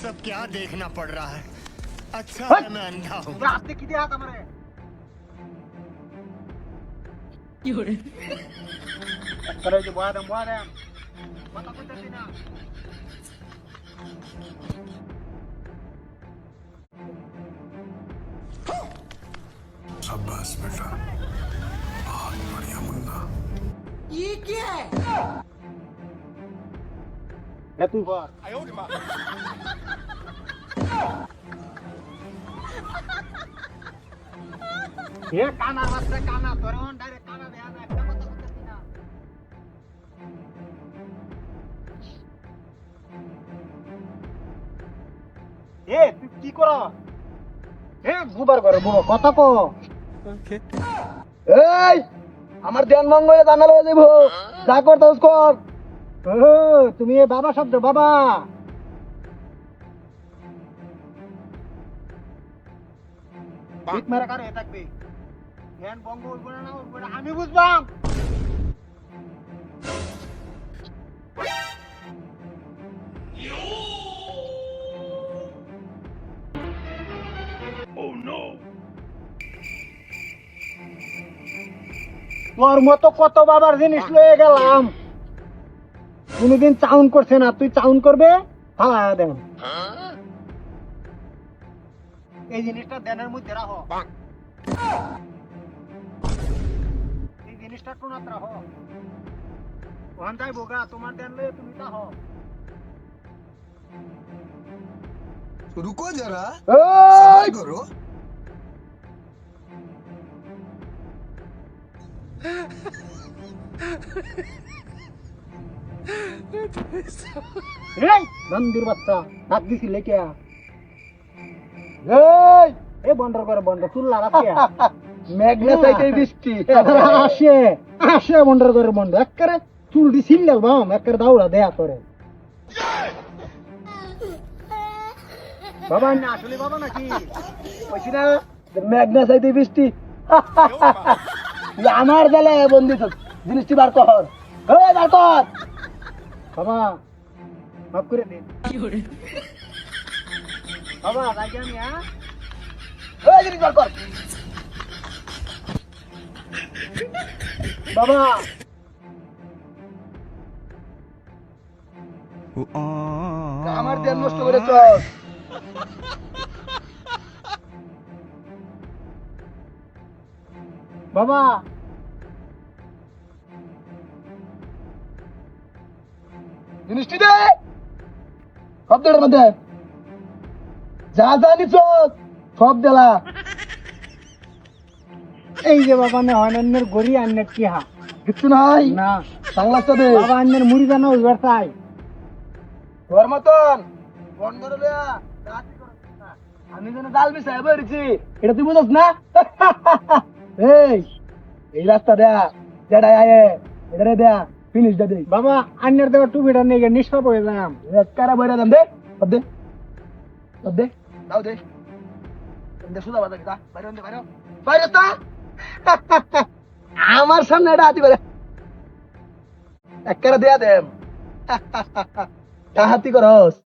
सब क्या देखना पड़ रहा है अच्छा है मैं अंधा हूँ शाबाश बेटा बहुत बढ़िया मुन्ना ये क्या है? তুই বল এ কানা মাত্র কানা ধরুন ডাইরেক্ট কানা দেয়া যায় একটা কথা বলতেছি না এ তুই কি কর এ বুবার করে বুবা কথা কো এই আমার ধ্যান ভঙ্গ হয়ে জানালা হয়ে যাবো যা করতাস কর ও তুমি এ বাবা শব্দ বাবা ঠিক মেরা কারে থাকবে ধ্যান ভঙ্গ হইব না না হইব না আমি বুঝবাম তোর মতো কত বাবার জিনিস লয়ে গেলাম কোনদিন চাউন করছে না তুই চাউন করবে ফালা দেন এই জিনিসটা দেনের মধ্যে রাখো এই জিনিসটা কোনাত রাখো ওখান যাই বোগা তোমার দেন লয়ে তুমি তা হো रुको जरा এই सब्र करो এই নন্দির বাচ্চা নাক দিছি লেকে এই এ বন্ডর করে বন্ড চুল লাগাতে ম্যাগনেসাইট এই বৃষ্টি আসে আসে বন্ডর করে বন্ড একবারে চুল দি সিল্লাল বাম একবারে দাউড়া দেয়া করে বাবা না আসলে বাবা নাকি কইছি না ম্যাগনেসাইট এই বৃষ্টি আমার জালে বন্দি তো জিনিসটি বার কর এই বার কর বাবা মাফ করে দিন বাবা রাজি আমি হ্যাঁ এই জিনিস বার কর বাবা আমার ধ্যান নষ্ট করেছ বাবা জিনিসটি দে শব্দের মধ্যে যা যা নিছ সব দেলা এই যে বাবা না অন্যের গড়ি আন্নের কি হা কিচ্ছু নাই না সাংলাসটা দে বাবা আন্নের মুড়ি জানা ওইবার চাই তোর মতন বন্ধ লয়া রাতি করে আমি যেন জাল বিছাই বেরিয়েছি এটা তুই বুঝছ না এই এই রাস্তা দেয়া যেটা আয়ে এটা দেয়া ফিনিশ দে বাবা আন্নের দেওয়া টুপিটা নিয়ে গিয়ে নিষ্পাপ হয়ে যাম কারা বইরা দেন দে সব দে সব দে দাও দে দে সুদা বাজা কিটা বাইরে দে বাইরে বাইরে তা আমার সামনে এটা আতি বাইরে একবারে দেয়া দে হাতি করস